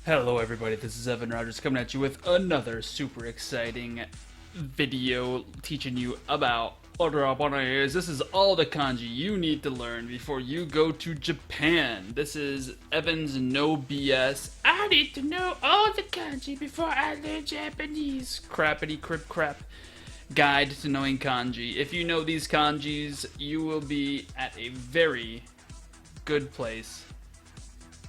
Hello everybody, this is Evan Rogers coming at you with another super exciting video teaching you about Japanese. This is all the kanji you need to learn before you go to Japan. This is Evan's no BS. I need to know all the kanji before I learn Japanese. Crappity crap guide to knowing kanji. If you know these kanjis, you will be at a very good place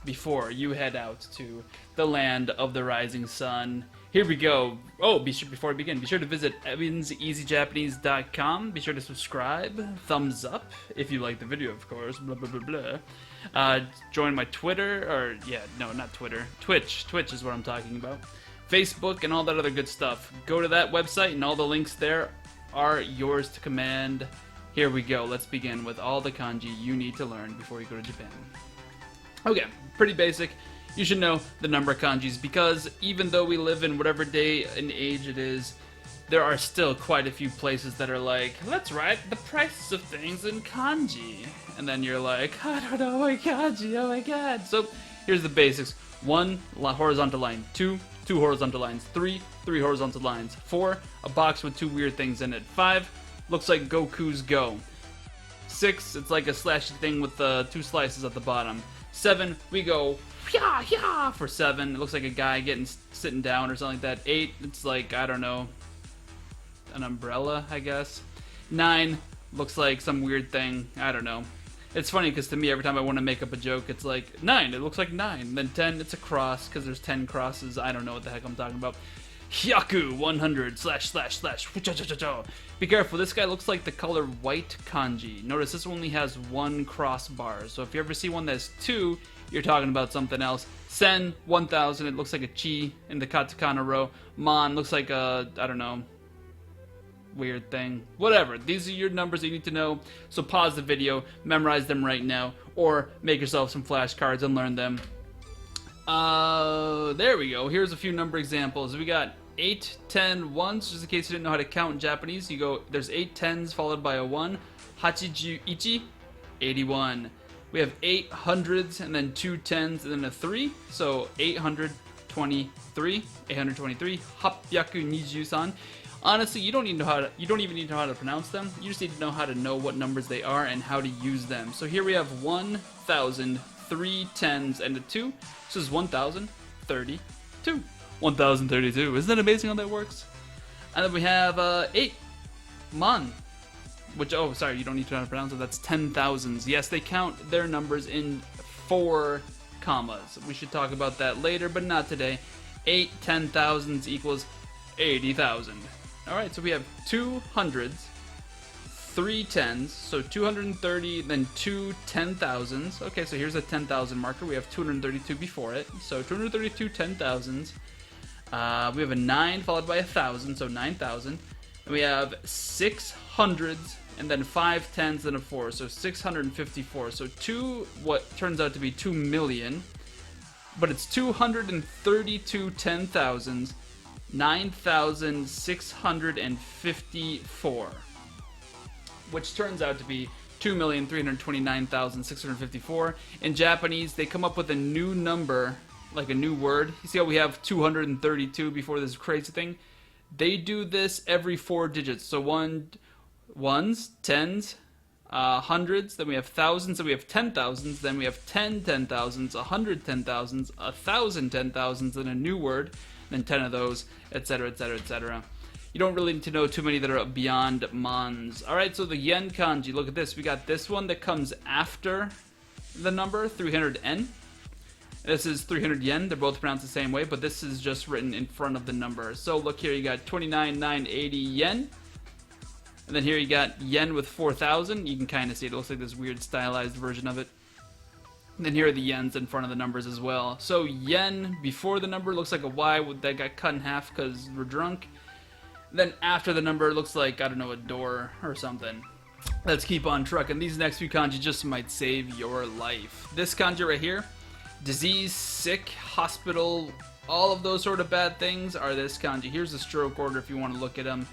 before you head out to the land of the rising sun. Here we go. Oh, before I begin, be sure to visit evanseasyjapanese.com. Be sure to subscribe, thumbs up if you like the video, of course. Blah blah blah blah. Join my Twitter, or no, not Twitter. Twitch is what I'm talking about. Facebook and all that other good stuff. Go to that website, and all the links there are yours to command. Here we go. Let's begin with all the kanji you need to learn before you go to Japan. Okay, pretty basic. You should know the number of kanjis because even though we live in whatever day and age it is, there are still quite a few places that are like, let's write the prices of things in kanji. And then you're like, I don't know my kanji, oh my god. So here's the basics. 1 horizontal line, 2 horizontal lines, 3 horizontal lines, 4 a box with 2 weird things in it, 5 looks like Goku's Go, 6 it's like a slashy thing with 2 slices at the bottom, 7 we go yeah for 7. It looks like a guy sitting down or something like that. 8 it's like, I don't know, an umbrella, I guess. 9 looks like some weird thing, I don't know. It's funny because to me every time I want to make up a joke it's like 9, it looks like 9. Then 10 it's a cross because there's 10 crosses. I don't know what the heck I'm talking about. Hyaku 100 //. Be careful, this guy looks like the color white kanji. Notice this only has 1 crossbar, so if you ever see one that has 2, you're talking about something else. Sen 1000, it looks like a chi in the katakana row. Mon looks like a, I don't know, weird thing. Whatever, these are your numbers that you need to know, so pause the video, memorize them right now, or make yourself some flashcards and learn them. There we go. Here's a few number examples. We got 8, 10, 1s, just in case you didn't know how to count in Japanese. You go, there's 8 10s followed by a 1. Hachijuichi, 81. We have 8 hundreds and then 2 10s and then a 3. So 823, 823, Honestly, you don't even need to know how to pronounce them. You just need to know how to know what numbers they are and how to use them. So here we have 1,000, 3 10s and a 2. This is 1,032. 1,032. Isn't that amazing how that works? And then we have 8 mon, which, oh, sorry, you don't need to know how to pronounce it. That's 10,000s. Yes, they count their numbers in 4 commas. We should talk about that later, but not today. 8 10,000s equals 80,000. Alright, so we have 2 hundreds, 3 10s, so 230, then 2 10,000s. Okay, so here's a 10,000 marker. We have 232 before it, so 232 10,000s. We have a 9 followed by 1,000, so 9,000. And we have 6 hundreds, and then 5 10s, and a 4, so 654. So what turns out to be 2 million, but it's 232 10,000s, 9,654. Which turns out to be 2,329,654. In Japanese, they come up with a new number, like a new word. You see how we have 232 before this crazy thing? They do this every 4 digits. So ones, tens, hundreds, then we have thousands, then we have 10,000s, then we have 10 10,000s, 100 10,000s, 1,000 10,000s, then a new word, then 10 of those, etc., etc., etc. You don't really need to know too many that are beyond mons. Alright, so the yen kanji, look at this. We got this one that comes after the number, 300 yen. This is 300 yen. They're both pronounced the same way, but this is just written in front of the number. So look here, you got 29,980 yen. And then here you got yen with 4,000. You can kind of see it. It looks like this weird stylized version of it. And then here are the yens in front of the numbers as well. So yen before the number looks like a Y that got cut in half because we're drunk. Then after the number, it looks like, I don't know, a door or something. Let's keep on trucking. These next few kanji just might save your life. This kanji right here, disease, sick, hospital, all of those sort of bad things are this kanji. Here's the stroke order if you want to look at them.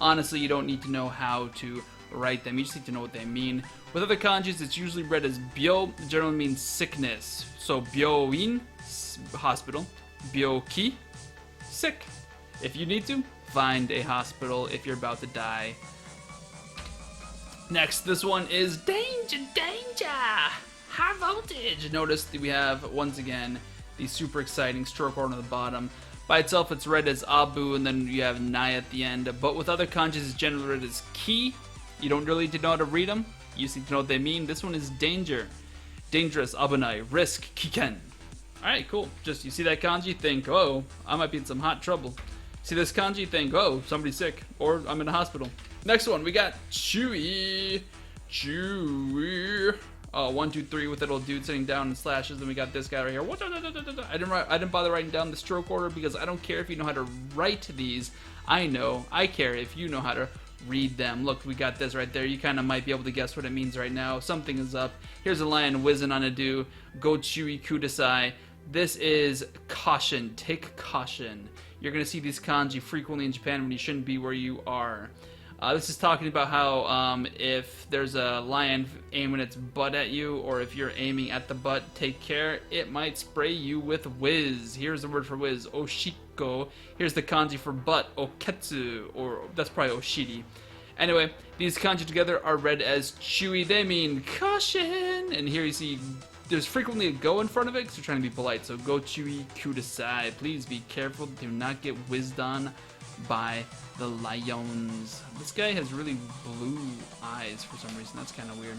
Honestly, you don't need to know how to write them. You just need to know what they mean. With other kanjis, it's usually read as byo. It generally means sickness. So byoin, hospital. Byoki, sick. If you need to, find a hospital if you're about to die. Next, this one is danger, danger, high voltage. Notice that we have, once again, the super exciting stroke order on the bottom. By itself, it's read as Abu, and then you have Nai at the end. But with other kanjis, it's generally read as Ki. You don't really need to know how to read them. You just need to know what they mean. This one is danger. Dangerous, abunai, risk, kiken. Alright, cool. Just, you see that kanji, think, oh, I might be in some hot trouble. See this kanji, think, oh, somebody's sick, or I'm in a hospital. Next one, we got Chewy. Chewy. 1, 2, 3 with that old dude sitting down and slashes. Then we got this guy right here. I didn't bother writing down the stroke order because I don't care if you know how to write these. I care if you know how to read them. Look, we got this right there. You kind of might be able to guess what it means right now. Something is up. Here's a lion whizzing on a do. Go Chewy kudasai. This is caution. Take caution. You're going to see these kanji frequently in Japan when you shouldn't be where you are. This is talking about how if there's a lion aiming its butt at you, or if you're aiming at the butt, take care. It might spray you with whiz. Here's the word for whiz, oshiko. Here's the kanji for butt, oketsu, or that's probably oshiri. Anyway, these kanji together are read as chewy. They mean caution. And here you see there's frequently a go in front of it because they're trying to be polite. So go chewy kudasai. Please be careful. Do not get whizzed on by the lions. This guy has really blue eyes for some reason. That's kind of weird.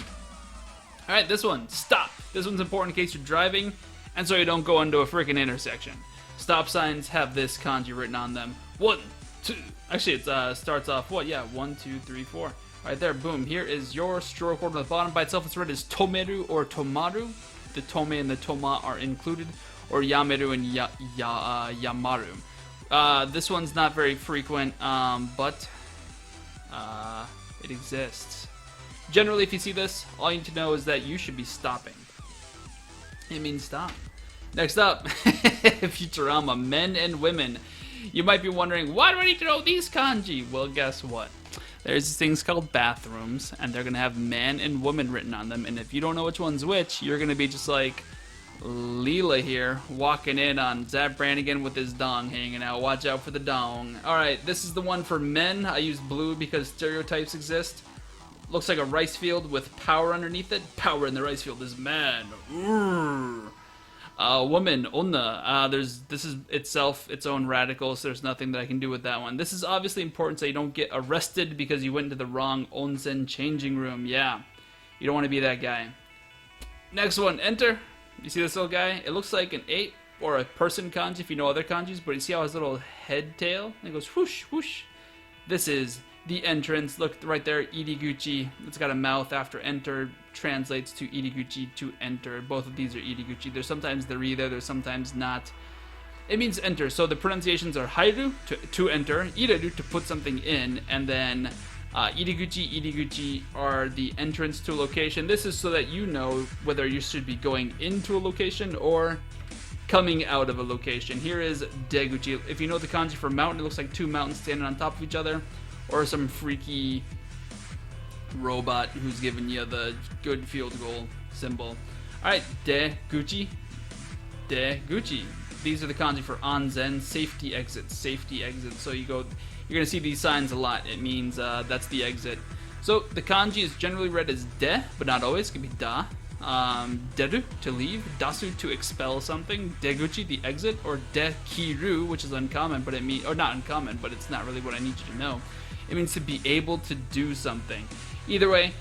Alright, this one. Stop. This one's important in case you're driving and so you don't go into a freaking intersection. Stop signs have this kanji written on them. 1, 2. Actually, it starts off what? Yeah, 1, 2, 3, 4. Right there, boom. Here is your stroke order on the bottom. By itself, it's read as tomeru or tomaru. The tome and the toma are included, or yameru and yamaru. This one's not very frequent, but it exists. Generally, if you see this, all you need to know is that you should be stopping. It means stop. Next up, Futurama, men and women. You might be wondering, why do I need to know these kanji? Well, guess what? There's these things called bathrooms, and they're going to have man and woman written on them, and if you don't know which one's which, you're going to be just like Leela here, walking in on Zap Brannigan with his dong hanging out. Watch out for the dong. Alright, this is the one for men. I use blue because stereotypes exist. Looks like a rice field with power underneath it. Power in the rice field is man. Woman, onna. This is itself its own radical, so there's nothing that I can do with that one. This is obviously important so you don't get arrested because you went into the wrong onsen changing room. Yeah, you don't want to be that guy. Next one, enter. You see this little guy? It looks like an ape or a person kanji if you know other kanjis, but you see how his little head tail? And it goes whoosh, whoosh. This is the entrance. Look right there, iriguchi. It's got a mouth after enter, translates to iriguchi, to enter. Both of these are iriguchi. There's sometimes they're either, there's sometimes not. It means enter, so the pronunciations are hairu, to enter, ireru, to put something in, and then iriguchi are the entrance to a location. This is so that you know whether you should be going into a location or coming out of a location. Here is deguchi. If you know the kanji for mountain, it looks like two mountains standing on top of each other, or some freaky robot who's giving you the good field goal symbol. Alright, deguchi. Deguchi. These are the kanji for onsen, safety exit, safety exit. So you're going to see these signs a lot. It means that's the exit. So the kanji is generally read as de, but not always. It can be da. Deru, to leave. Dasu, to expel something. Deguchi, the exit. Or dekiru, which is uncommon, but it means, or not uncommon, but it's not really what I need you to know. It means to be able to do something. Either way,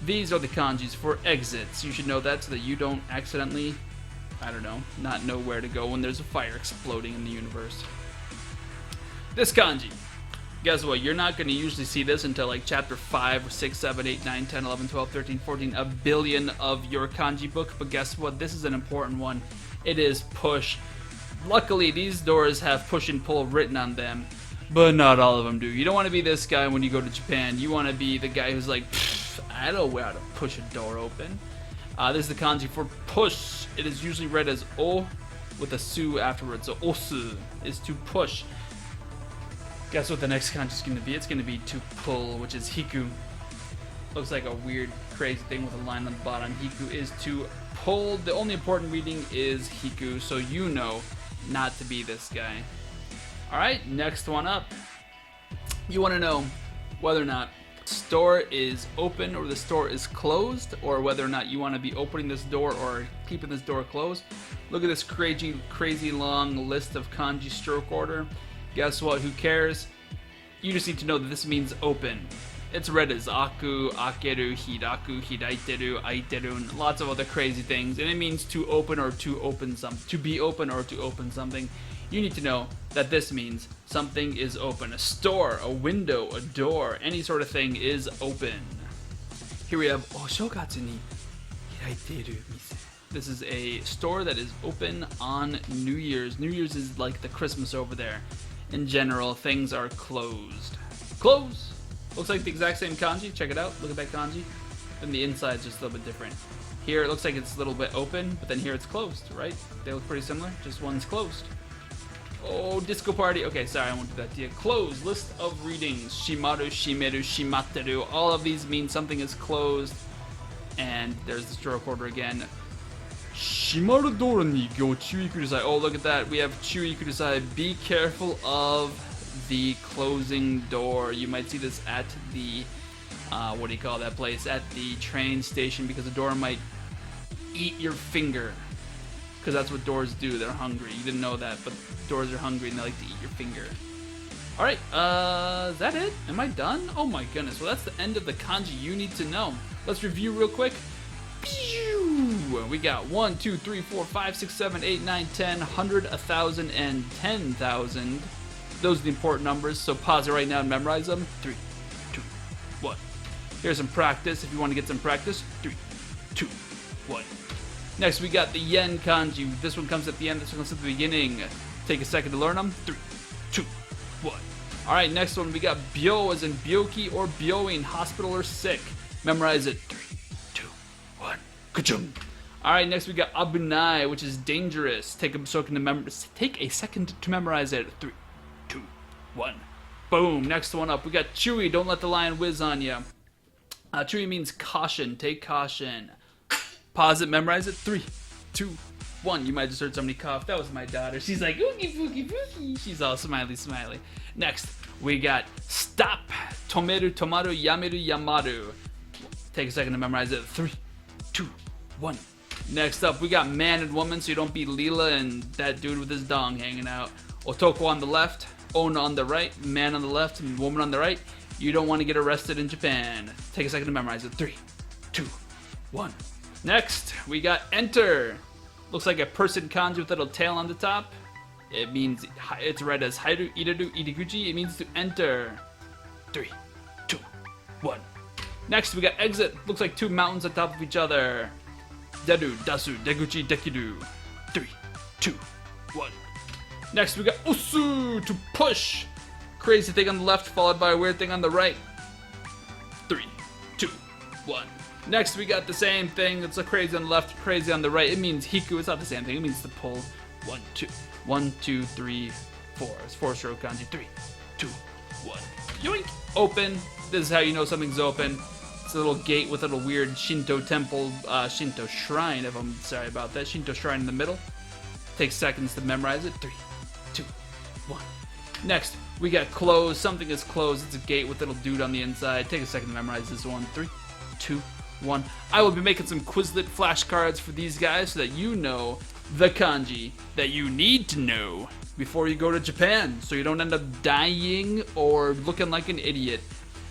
these are the kanjis for exits. You should know that so that you don't accidentally, I don't know, not know where to go when there's a fire exploding in the universe. This kanji. Guess what? You're not going to usually see this until like chapter 5, 6, 7, 8, 9, 10, 11, 12, 13, 14, a billion of your kanji book. But guess what? This is an important one. It is push. Luckily, these doors have push and pull written on them, but not all of them do. You don't want to be this guy when you go to Japan. You want to be the guy who's like, I don't know how to push a door open. This is the kanji for push. It is usually read as o with a su afterwards. So osu is to push. Guess what the next kanji is going to be? It's going to be to pull, which is hiku. Looks like a weird, crazy thing with a line on the bottom. Hiku is to pull. The only important reading is hiku, so you know not to be this guy. Alright, next one up. You want to know whether or not the store is open or the store is closed, or whether or not you want to be opening this door or keeping this door closed. Look at this crazy long list of kanji stroke order. Guess what? Who cares? You just need to know that this means open. It's read as aku, akeru, hiraku, hiraiteru, aiteru, and lots of other crazy things. And it means to open or to open something. To be open or to open something. You need to know that this means something is open. A store, a window, a door, any sort of thing is open. Here we have Oshogatsu ni hiraiteru mise. This is a store that is open on New Year's. New Year's is like the Christmas over there. In general, things are closed. Close! Looks like the exact same kanji. Check it out. Look at that kanji. Then the inside's just a little bit different. Here it looks like it's a little bit open, but then here it's closed, right? They look pretty similar. Just one's closed. Oh, disco party. Okay, sorry, I won't do that to you. Close. List of readings. Shimaru, shimeru, shimatteru. All of these mean something is closed. And there's the stroke order again. Shimaru doru ni go chūi kudasai. Oh, look at that. We have chūi kudasai. Be careful of the closing door. You might see this at the, what do you call that place? At the train station, because the door might eat your finger. Because that's what doors do. They're hungry. You didn't know that, but doors are hungry and they like to eat your finger. Alright, is that it? Am I done? Oh my goodness. Well, that's the end of the kanji you need to know. Let's review real quick. We got 1, 2, 3, 4, 5, 6, 7, 8, 9, 10, 100, 1,000, and 10,000. Those are the important numbers, so pause it right now and memorize them. 3, 2, 1. Here's some practice if you want to get some practice. 3, 2, 1. Next, we got the yen kanji. This one comes at the end, this one comes at the beginning. Take a second to learn them. 3, 2, 1. Alright, next one, we got byo as in byoki or byoin, hospital or sick. Memorize it. 3, 2, 1. Ka-chung. Alright, next we got abunai, which is dangerous. Take a second to memorize it. 3, 2, 1. Boom. Next one up, we got chewy. Don't let the lion whiz on you. Chewy means caution. Take caution. Pause it, memorize it. 3, 2, 1. You might just heard somebody cough. That was my daughter. She's like, oogie, boogie, boogie. She's all smiley, smiley. Next, we got stop. Tomeru, tomaru, yameru, yamaru. Take a second to memorize it. 3, 2, 1. Next up, we got man and woman, so you don't be Leela and that dude with his dong hanging out. Otoko on the left, Ona on the right, man on the left, and woman on the right. You don't want to get arrested in Japan. Take a second to memorize it. 3, 2, 1. Next, we got enter. Looks like a person kanji with a little tail on the top. It means, it's read as hairu, iraru, iriguchi. It means to enter. 3, 2, 1. Next, we got exit. Looks like two mountains on top of each other. Deru, dasu, deguchi, dekiru. 3, 2, 1. Next, we got usu, to push. Crazy thing on the left, followed by a weird thing on the right. 3, 2, 1. Next, we got the same thing. It's a crazy on the left, crazy on the right. It means hiku. It's not the same thing. It means to pull. 1, 2. 1, 2, 3, 4. It's 4-stroke kanji. 3, 2, 1. Yoink! Open. This is how you know something's open. It's a little gate with a little weird Shinto temple, Shinto shrine, if I'm sorry about that. Shinto shrine in the middle. Takes seconds to memorize it. 3, 2, 1. Next, we got closed. Something is closed. It's a gate with a little dude on the inside. Take a second to memorize this one. 3, 2, 1. I will be making some Quizlet flashcards for these guys so that you know the kanji that you need to know before you go to Japan, so you don't end up dying or looking like an idiot.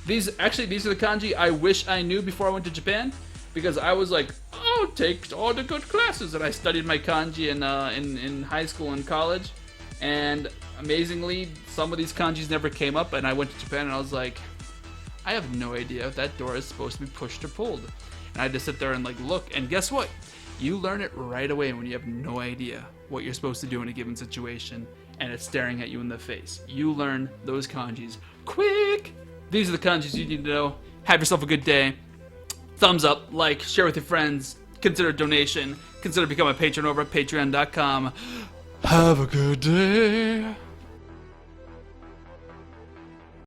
These are the kanji I wish I knew before I went to Japan, because I was like, oh, take all the good classes, and I studied my kanji in high school and college, and amazingly, some of these kanjis never came up, and I went to Japan and I was like, I have no idea if that door is supposed to be pushed or pulled. And I had to sit there and like look, and guess what? You learn it right away when you have no idea what you're supposed to do in a given situation, and it's staring at you in the face. You learn those kanjis quick. These are the kanjis you need to know. Have yourself a good day. Thumbs up, like, share with your friends, consider a donation, consider becoming a patron over at patreon.com. Have a good day.